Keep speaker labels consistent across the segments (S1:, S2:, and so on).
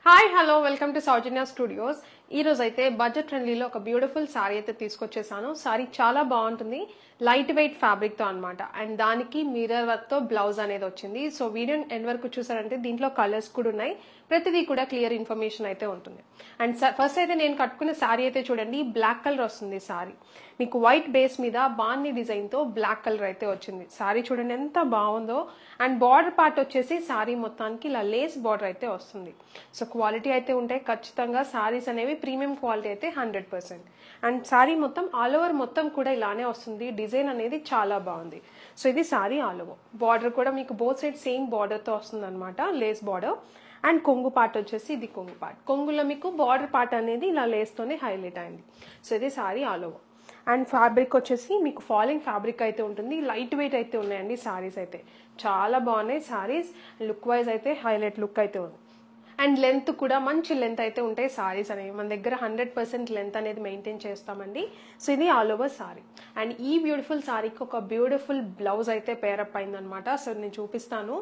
S1: Hi hello welcome to Soujanya studios. ఈ రోజు అయితే బడ్జెట్ ఫ్రెండ్లీలో ఒక బ్యూటిఫుల్ సారీ అయితే తీసుకొచ్చేసాను. సారీ చాలా బాగుంటుంది, లైట్ వెయిట్ ఫ్యాబ్రిక్ తో అనమాట. అండ్ దానికి మిర్రర్ వర్క్ తో బ్లౌజ్ అనేది వచ్చింది. సో వీడియో ఎండ్ వరకు చూసారంటే దీంట్లో కలర్స్ కూడా ఉన్నాయి, ప్రతిదీ కూడా క్లియర్ ఇన్ఫర్మేషన్ అయితే ఉంటుంది. అండ్ ఫస్ట్ అయితే నేను కట్టుకున్న సారీ అయితే చూడండి, బ్లాక్ కలర్ వస్తుంది సారీ. మీకు వైట్ బేస్ మీద బాన్ని డిజైన్ తో బ్లాక్ కలర్ అయితే వచ్చింది. సారీ చూడండి ఎంత బాగుందో. అండ్ బార్డర్ పార్ట్ వచ్చేసి సారీ మొత్తానికి ఇలా లేస్ బార్డర్ అయితే వస్తుంది. సో క్వాలిటీ అయితే ఉంటాయి ఖచ్చితంగా. సారీస్ అనేవి ప్రీమియం క్వాలిటీ అయితే 100%. అండ్ సారీ మొత్తం ఆల్ ఓవర్ మొత్తం కూడా ఇలానే వస్తుంది. డిజైన్ అనేది చాలా బాగుంది. సో ఇది సారీ ఆల్ ఓవర్. బార్డర్ కూడా మీకు బోత్ సైడ్ సేమ్ బార్డర్ తో వస్తుంది అనమాట, లేస్ బార్డర్. అండ్ కొంగు పార్ట్ వచ్చేసి ఇది కొంగు పార్ట్. కొంగులో మీకు బార్డర్ పార్ట్ అనేది ఇలా లేస్ తోనే హైలైట్ అయింది. సో ఇది sorry all over. And fabric వచ్చేసి మీకు ఫాలింగ్ ఫ్యాబ్రిక్ అయితే ఉంటుంది, లైట్ వెయిట్ అయితే ఉన్నాయండి సారీస్ అయితే. చాలా బాగున్నాయి సారీస్. లుక్ వైజ్ అయితే హైలైట్ లుక్ అయితే ఉంది. అండ్ లెంత్ కూడా మంచి లెంత్ అయితే ఉంటాయి సారీస్ అనేవి. మన దగ్గర 100% లెంత్ అనేది మెయింటైన్ చేస్తామండి. సో ఇది ఆల్ ఓవర్ సారీ. అండ్ ఈ బ్యూటిఫుల్ సారీకి ఒక బ్యూటిఫుల్ బ్లౌజ్ అయితే పేరప్ అయిందనమాట. సో నేను చూపిస్తాను.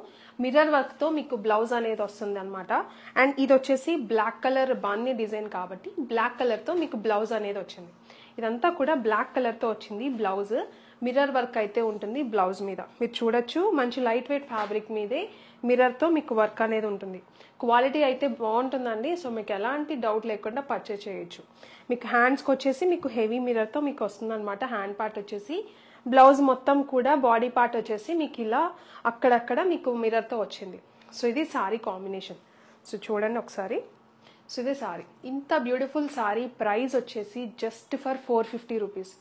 S1: మిర్రర్ వర్క్ తో మీకు బ్లౌజ్ అనేది వస్తుంది అనమాట. అండ్ ఇది వచ్చేసి బ్లాక్ కలర్ బాన్ని డిజైన్ కాబట్టి బ్లాక్ కలర్ తో మీకు బ్లౌజ్ అనేది వచ్చింది. ఇదంతా కూడా బ్లాక్ కలర్ తో వచ్చింది బ్లౌజ్. మిర్రర్ వర్క్ అయితే ఉంటుంది బ్లౌజ్ మీద. మీరు చూడొచ్చు, మంచి లైట్ వెయిట్ ఫ్యాబ్రిక్ మీదే మిర్రర్ తో మీకు వర్క్ అనేది ఉంటుంది. క్వాలిటీ అయితే బాగుంటుందండి. సో మీకు ఎలాంటి డౌట్ లేకుండా పర్చేస్ చేయొచ్చు. మీకు హ్యాండ్స్కి వచ్చేసి మీకు హెవీ మిర్రర్ తో మీకు వస్తుంది అనమాట. హ్యాండ్ పార్ట్ వచ్చేసి బ్లౌజ్ మొత్తం కూడా బాడీ పార్ట్ వచ్చేసి మీకు ఇలా అక్కడక్కడ మీకు మిర్రర్ తో వచ్చింది. సో ఇది సారీ కాంబినేషన్. సో చూడండి ఒకసారి. సో ఇదే సారీ. ఇంత బ్యూటిఫుల్ సారీ ప్రైస్ వచ్చేసి జస్ట్ ఫర్ 450 రూపీస్.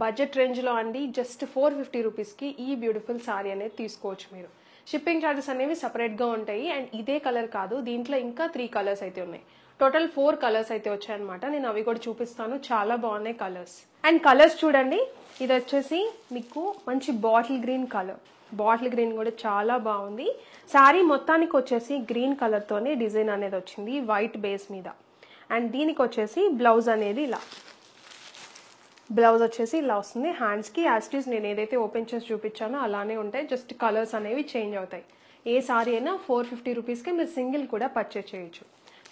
S1: బడ్జెట్ రేంజ్లో అండి, జస్ట్ 450 రూపీస్కి ఈ బ్యూటిఫుల్ సారీ అనేది తీసుకోవచ్చు మీరు. షిప్పింగ్ ఛార్జెస్ అనేవి సపరేట్గా ఉంటాయి. అండ్ ఇదే కలర్ కాదు, దీంట్లో ఇంకా 3 కలర్స్ అయితే ఉన్నాయి. టోటల్ 4 కలర్స్ అయితే వచ్చాయన్నమాట. నేను అవి కూడా చూపిస్తాను, చాలా బాగున్నాయి కలర్స్. అండ్ కలర్స్ చూడండి, ఇది వచ్చేసి మీకు మంచి bottle green colour. Bottle green కూడా చాలా బాగుంది. శారీ మొత్తానికి వచ్చేసి గ్రీన్ కలర్ తోనే డిజైన్ అనేది వచ్చింది వైట్ బేస్ మీద. అండ్ దీనికి వచ్చేసి బ్లౌజ్ అనేది ఇలా, బ్లౌజ్ వచ్చేసి ఇలా వస్తుంది. హ్యాండ్స్ కి యాస్టీస్ నేను ఏదైతే ఓపెన్ చేసి చూపించానో అలానే ఉంటాయి, జస్ట్ కలర్స్ అనేవి చేంజ్ అవుతాయి. ఏ సారీ అయినా 450 రూపీస్కి మీరు సింగిల్ కూడా పర్చేస్ చేయొచ్చు.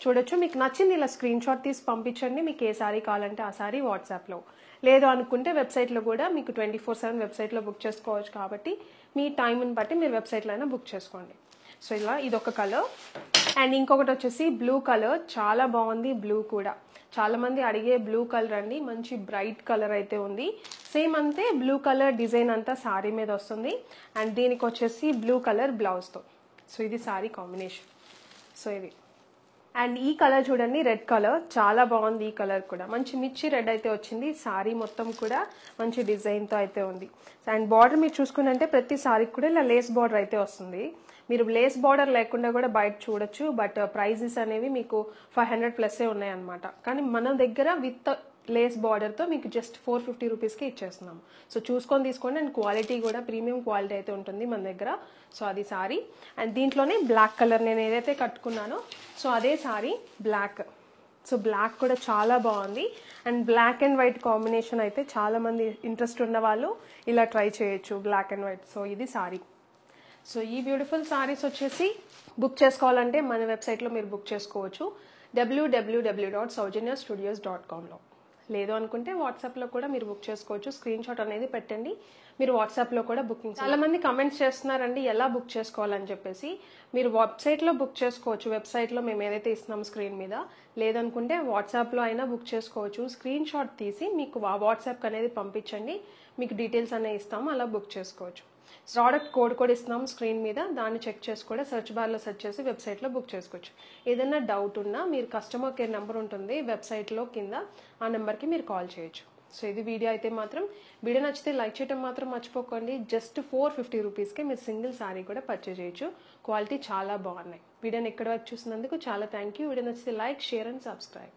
S1: చూడొచ్చు, మీకు నచ్చింది ఇలా స్క్రీన్ షాట్ తీసి పంపించండి. మీకు ఏ సారీ కావాలంటే ఆ సారీ వాట్సాప్లో, లేదు అనుకుంటే వెబ్సైట్లో కూడా మీకు 24/7 వెబ్సైట్లో బుక్ చేసుకోవచ్చు. కాబట్టి మీ టైంని బట్టి మీరు వెబ్సైట్లో అయినా బుక్ చేసుకోండి. సో ఇలా ఇదొక కలర్. అండ్ ఇంకొకటి వచ్చేసి బ్లూ కలర్, చాలా బాగుంది. బ్లూ కూడా చాలా మంది అడిగే బ్లూ కలర్ అండి, మంచి బ్రైట్ కలర్ అయితే ఉంది. సేమ్ అంతే బ్లూ కలర్ డిజైన్ అంతా సారీ మీద వస్తుంది. అండ్ దీనికి వచ్చేసి బ్లూ కలర్ బ్లౌజ్తో. సో ఇది సారీ కాంబినేషన్. సో ఇది. అండ్ ఈ కలర్ చూడండి, రెడ్ కలర్, చాలా బాగుంది. ఈ కలర్ కూడా మంచి మిర్చి రెడ్ అయితే వచ్చింది. సారీ మొత్తం కూడా మంచి డిజైన్తో అయితే ఉంది. అండ్ బార్డర్ మీరు చూసుకుంటే ప్రతి సారీకి కూడా ఇలా లేస్ బార్డర్ అయితే వస్తుంది. మీరు లేస్ బార్డర్ లేకుండా కూడా బయట చూడొచ్చు. బట్ ప్రైజెస్ అనేవి మీకు 500+ ఉన్నాయన్నమాట. కానీ మన దగ్గర విత్ లేస్ బార్డర్తో మీకు జస్ట్ 450 రూపీస్కి ఇచ్చేస్తున్నాము. సో చూసుకొని తీసుకోండి. అండ్ క్వాలిటీ కూడా ప్రీమియం క్వాలిటీ అయితే ఉంటుంది మన దగ్గర. సో అది సారీ. అండ్ దీంట్లోనే బ్లాక్ కలర్ నేను ఏదైతే కట్టుకున్నానో సో అదే సారీ బ్లాక్. సో బ్లాక్ కూడా చాలా బాగుంది. And black and white combination అయితే చాలా మంది ఇంట్రెస్ట్ ఉన్న వాళ్ళు ఇలా ట్రై చేయొచ్చు, బ్లాక్ అండ్ వైట్. సో ఇది సారీ. సో ఈ బ్యూటిఫుల్ సారీస్ వచ్చేసి బుక్ చేసుకోవాలంటే మన వెబ్సైట్లో మీరు బుక్ చేసుకోవచ్చు, www.saujanya-studios.comలో. లేదు అనుకుంటే వాట్సాప్లో కూడా మీరు బుక్ చేసుకోవచ్చు. స్క్రీన్ షాట్ అనేది పెట్టండి, మీరు వాట్సాప్లో కూడా బుకింగ్. చాలా మంది కమెంట్స్ చేస్తున్నారండి ఎలా బుక్ చేసుకోవాలని చెప్పేసి. మీరు వెబ్సైట్లో బుక్ చేసుకోవచ్చు. వెబ్సైట్లో మేము ఏదైతే ఇస్తున్నాం స్క్రీన్ మీద, లేదనుకుంటే వాట్సాప్లో అయినా బుక్ చేసుకోవచ్చు. స్క్రీన్ షాట్ తీసి మీకు వాట్సాప్కి అనేది పంపించండి, మీకు డీటెయిల్స్ అనేవి ఇస్తాము, అలా బుక్ చేసుకోవచ్చు. ప్రోడక్ట్ కోడ్ కూడా ఇస్తున్నాం స్క్రీన్ మీద, దాన్ని చెక్ చేసి కూడా సెర్చ్ బార్లో సెర్చ్ చేసి వెబ్సైట్లో బుక్ చేసుకోవచ్చు. ఏదైనా డౌట్ ఉన్నా మీరు కస్టమర్ కేర్ నెంబర్ ఉంటుంది వెబ్సైట్లో కింద, ఆ నెంబర్కి మీరు కాల్ చేయొచ్చు. సో ఇది వీడియో అయితే మాత్రం. వీడియో నచ్చితే లైక్ చేయడం మాత్రం మర్చిపోకండి. జస్ట్ 450 రూపీస్కి మీరు సింగిల్ సారీ కూడా పర్చేజ్ చేయొచ్చు. క్వాలిటీ చాలా బాగున్నాయి. వీడియోని ఎక్కడ వరకు చూసినందుకు చాలా థ్యాంక్ యూ. వీడియో నచ్చితే లైక్, షేర్ అండ్ సబ్స్క్రైబ్.